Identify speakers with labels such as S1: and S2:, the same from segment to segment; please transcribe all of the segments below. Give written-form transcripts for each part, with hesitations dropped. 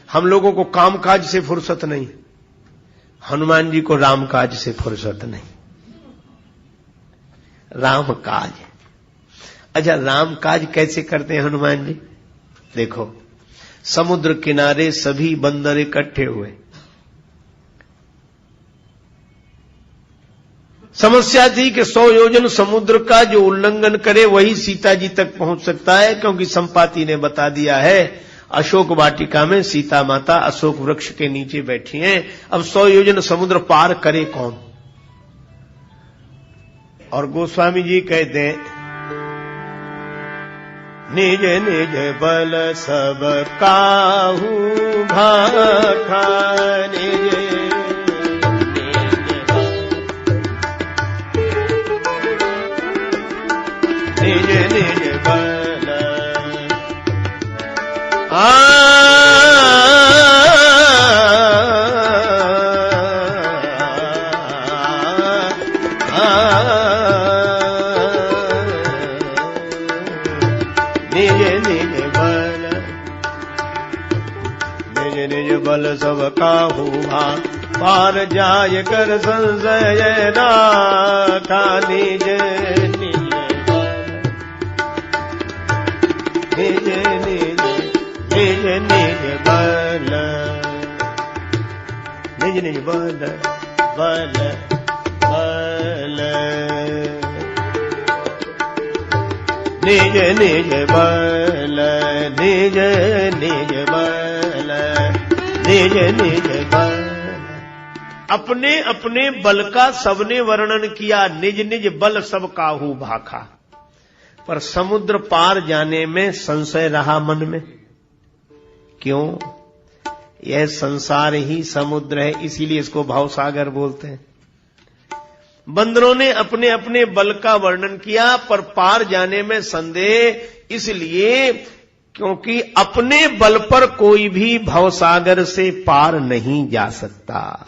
S1: हम लोगों को कामकाज से फुर्सत नहीं, हनुमान जी को रामकाज से फुर्सत नहीं। रामकाज। अच्छा, रामकाज कैसे करते हैं हनुमान जी? देखो, समुद्र किनारे सभी बंदर इकट्ठे हुए। समस्या थी कि 100 योजन समुद्र का जो उल्लंघन करे वही सीता जी तक पहुंच सकता है, क्योंकि संपाति ने बता दिया है अशोक वाटिका में सीता माता अशोक वृक्ष के नीचे बैठी हैं। अब 100 योजन समुद्र पार करे कौन? और गोस्वामी जी कहते हैं, निज निज बल सब काहू भाखा, निज निज बल निज बल सब काहू पार जाय कर संशय राखा, निज निज निज निज निज निज बल, निज निज बल बल बल, निज निज बल, निज निज बल, निज निज बल। अपने अपने बल का सबने वर्णन किया, निज निज बल सब काहू भाखा। पर समुद्र पार जाने में संशय रहा मन में। क्यों? यह संसार ही समुद्र है, इसीलिए इसको भवसागर बोलते हैं। बंदरों ने अपने अपने बल का वर्णन किया, पर पार जाने में संदेह, इसलिए क्योंकि अपने बल पर कोई भी भवसागर से पार नहीं जा सकता।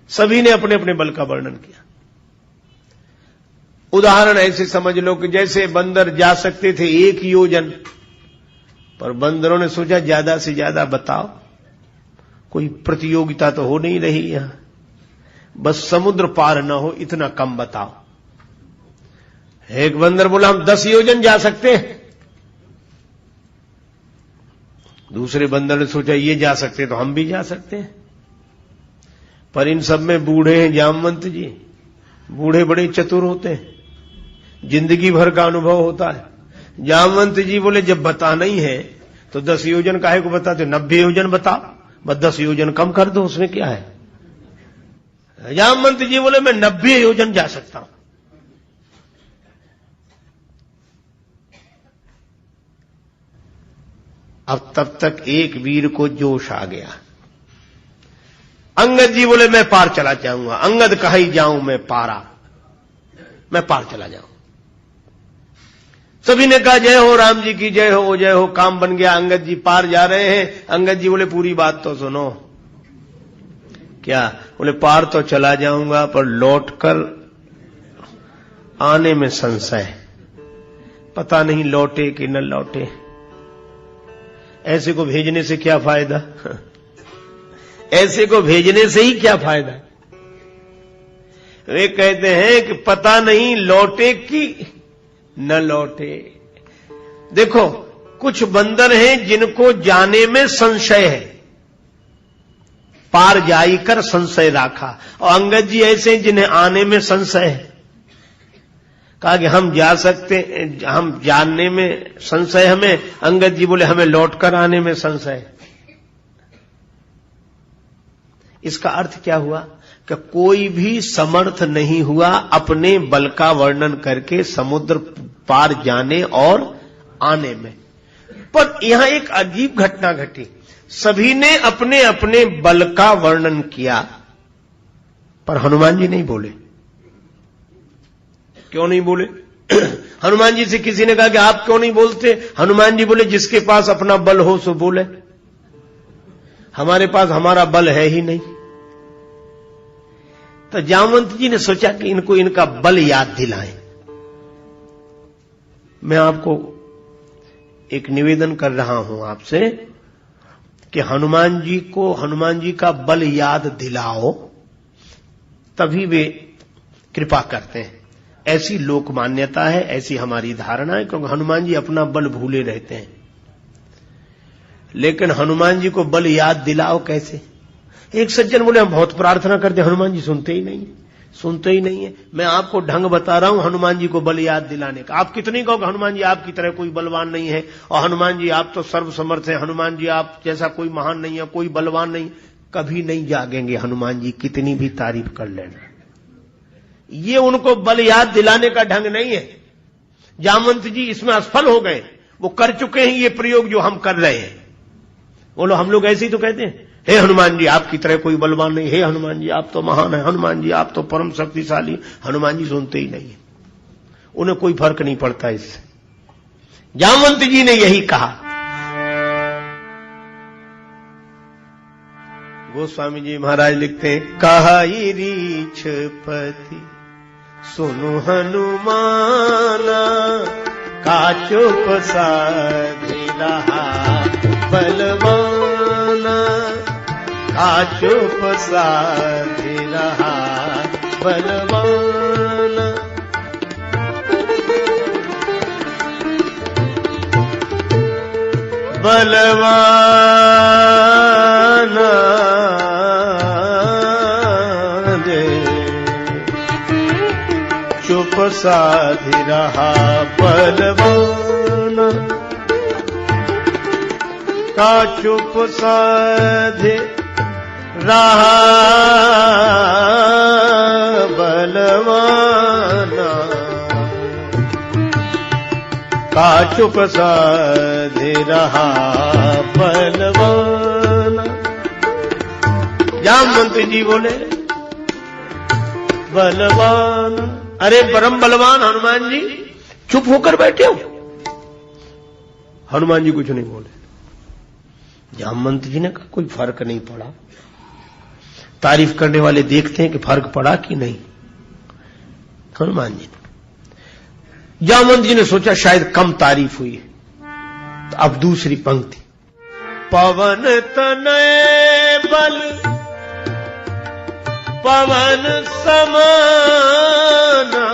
S1: सभी ने अपने अपने बल का वर्णन किया। उदाहरण ऐसे समझ लो कि जैसे बंदर जा सकते थे 1 योजन, पर बंदरों ने सोचा ज्यादा से ज्यादा बताओ, कोई प्रतियोगिता तो हो नहीं रही यहां, बस समुद्र पार न हो इतना कम बताओ। एक बंदर बोला हम 10 योजन जा सकते हैं। दूसरे बंदर ने सोचा ये जा सकते तो हम भी जा सकते हैं। पर इन सब में बूढ़े हैं जामवंत जी। बूढ़े बड़े चतुर होते हैं, जिंदगी भर का अनुभव होता है। जामवंत जी बोले जब बताना ही है तो 10 योजन काहे को बताते, 90 योजन बताओ, बस 10 योजन कम कर दो, उसमें क्या है। जामवंत जी बोले मैं 90 योजन जा सकता हूं। अब तब तक एक वीर को जोश आ गया। अंगद जी बोले मैं पार चला जाऊंगा। अंगद कहा ही जाऊं मैं पारा, मैं पार चला जाऊं। सभी ने कहा जय हो राम जी की जय हो, काम बन गया। अंगद जी पार जा रहे हैं। अंगद जी बोले पूरी बात तो सुनो। क्या? बोले पार तो चला जाऊंगा, पर लौटकर आने में संशय, पता नहीं लौटे कि न लौटे। ऐसे को भेजने से क्या फायदा? ऐसे को भेजने से ही क्या फायदा? वे कहते हैं कि पता नहीं लौटे कि न लौटे। देखो, कुछ बंदर हैं जिनको जाने में संशय है, पार जाई कर संशय राखा। और अंगद जी ऐसे हैं जिन्हें आने में संशय है। कहा कि हम जा सकते, हम जानने में संशय हमें। अंगद जी बोले हमें लौटकर आने में संशय। इसका अर्थ क्या हुआ कि कोई भी समर्थ नहीं हुआ अपने बल का वर्णन करके समुद्र पार जाने और आने में। पर यहां एक अजीब घटना घटी। सभी ने अपने अपने बल का वर्णन किया, पर हनुमान जी नहीं बोले। क्यों नहीं बोले? हनुमान जी से किसी ने कहा कि आप क्यों नहीं बोलते? हनुमान जी बोले जिसके पास अपना बल हो सो बोले, हमारे पास हमारा बल है ही नहीं। तो जामवंत जी ने सोचा कि इनको इनका बल याद दिलाएं। मैं आपको एक निवेदन कर रहा हूं आपसे कि हनुमान जी का बल याद दिलाओ, तभी वे कृपा करते हैं। ऐसी लोक मान्यता है, ऐसी हमारी धारणा है, क्योंकि हनुमान जी अपना बल भूले रहते हैं। लेकिन हनुमान जी को बल याद दिलाओ कैसे? एक सज्जन बोले हम बहुत प्रार्थना करते, हनुमान जी सुनते ही नहीं है। मैं आपको ढंग बता रहा हूं हनुमान जी को बल याद दिलाने का। आप कितनी कहो कि हनुमान जी आपकी तरह कोई बलवान नहीं है, और हनुमान जी आप तो सर्वसमर्थ हैं, हनुमान जी आप जैसा कोई महान नहीं है, कोई बलवान नहीं, कभी नहीं जागेंगे हनुमान जी, कितनी भी तारीफ कर लेना। ये उनको बल याद दिलाने का ढंग नहीं है। जामवंत जी इसमें असफल हो गए, वो कर चुके हैं ये प्रयोग जो हम कर रहे हैं। बोलो हम लोग ऐसे ही तो कहते हैं, हे हनुमान जी आपकी तरह कोई बलवान नहीं, हे हनुमान जी आप तो महान है, हनुमान जी आप तो परम शक्तिशाली। हनुमान जी सुनते ही नहीं है, उन्हें कोई फर्क नहीं पड़ता इससे। जामवंत जी ने यही कहा। गोस्वामी जी महाराज लिखते हैं, कहाई रीछपति सुनु हनुमाना, काचुप साधि रहा बलवाना, काचुप साधि रहा बलवाना। बलवाना दे चुप साधि रहा बलवाना, का चुप साधि रहा बलवाना, का चुप साधि रहा बलवाना। जामवंत जी बोले बलवान, अरे परम बलवान हनुमान जी चुप होकर बैठे हो। हनुमान जी कुछ नहीं बोले। जामवंत जी ने कहा कोई फर्क नहीं पड़ा। तारीफ करने वाले देखते हैं कि फर्क पड़ा कि नहीं। हनुमान जी ने, जामवंत जी ने सोचा शायद कम तारीफ हुई है, तो अब दूसरी पंक्ति, पवन तनय बल पवन समाना,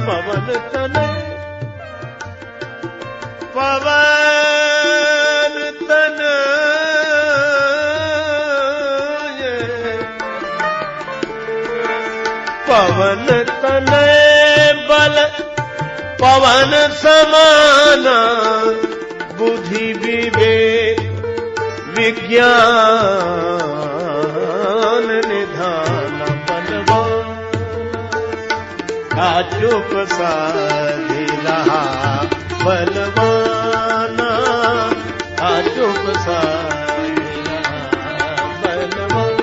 S1: पवन तनय पवन तनय, पवन तनय बल पवन समाना, बुद्धि विवेक विज्ञान निधान बलवान, का चुप साधि रहा बलवाना, का चुप साधि रहा बलवान।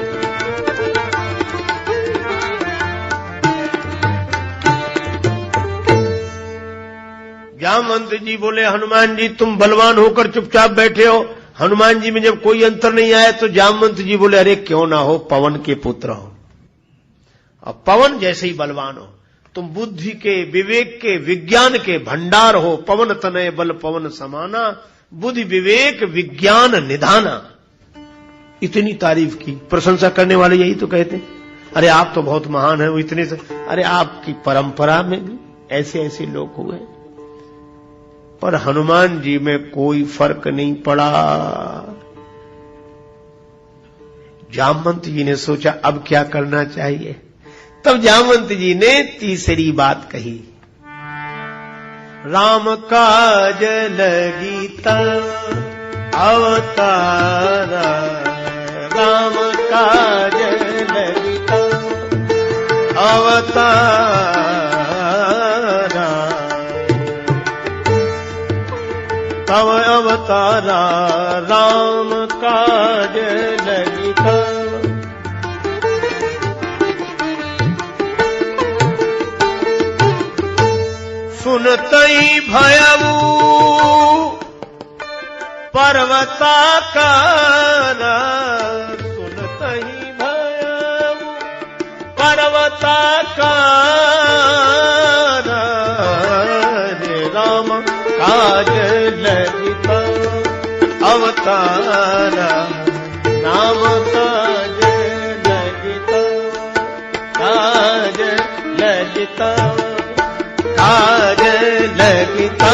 S1: जामवंत जी बोले हनुमान जी तुम बलवान होकर चुपचाप बैठे हो। हनुमान जी में जब कोई अंतर नहीं आया तो जामवंत जी बोले अरे क्यों ना हो, पवन के पुत्र हो, अब पवन जैसे ही बलवान हो। तुम बुद्धि के, विवेक के, विज्ञान के भंडार हो। पवन तनय बल पवन समाना, बुद्धि विवेक विज्ञान निधाना। इतनी तारीफ की। प्रशंसा करने वाले यही तो कहते हैं, अरे आप तो बहुत महान हैं, वो इतने से। अरे आपकी परंपरा में भी ऐसे ऐसे लोग हुए, पर हनुमान जी में कोई फर्क नहीं पड़ा। जामवंत जी ने सोचा अब क्या करना चाहिए। तब जामवंत जी ने तीसरी बात कही, राम काज लगी तब अवतारा, राम काज लगी तब अवतारा, तब अवतारा राम काज लगी तब। सुनतई भयऊ पर्वताकारा, सुनतई भयऊ पर्वताकारा, रे राम काज लगी तब अवतारा, राम काज लगता, काज लगता, काज लगता।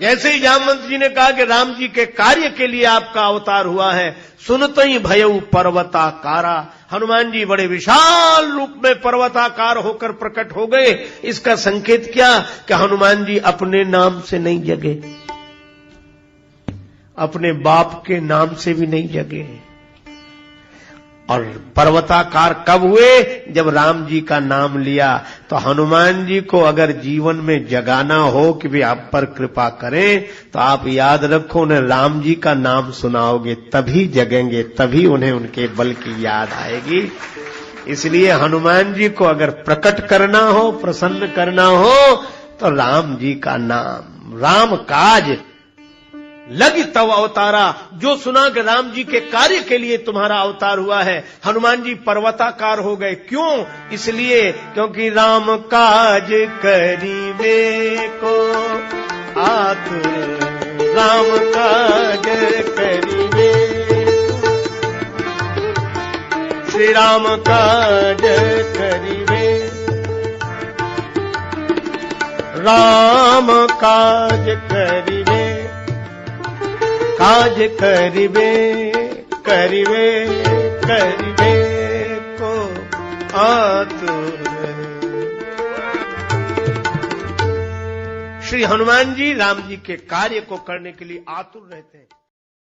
S1: जैसे ही जामवंत जी ने कहा कि राम जी के कार्य के लिए आपका अवतार हुआ है, सुनते ही भयउ पर्वताकारा, हनुमान जी बड़े विशाल रूप में पर्वताकार होकर प्रकट हो गए। इसका संकेत क्या कि हनुमान जी अपने नाम से नहीं जगे, अपने बाप के नाम से भी नहीं जगे। और पर्वताकार कब हुए? जब राम जी का नाम लिया। तो हनुमान जी को अगर जीवन में जगाना हो कि भी आप पर कृपा करें, तो आप याद रखो, उन्हें राम जी का नाम सुनाओगे तभी जगेंगे, तभी उन्हें उनके बल की याद आएगी। इसलिए हनुमान जी को अगर प्रकट करना हो, प्रसन्न करना हो, तो राम जी का नाम, राम काज लगी तव अवतारा, जो सुना कि राम जी के कार्य के लिए तुम्हारा अवतार हुआ है। हनुमान जी पर्वताकार हो गए। क्यों? इसलिए क्योंकि राम काज करीबे को आतुर, राम काज करीबे, श्री राम काज करीबे, राम काज करीबे, काज करिबे, करिबे, करिबे को आतुर। श्री हनुमान जी राम जी के कार्य को करने के लिए आतुर रहते हैं।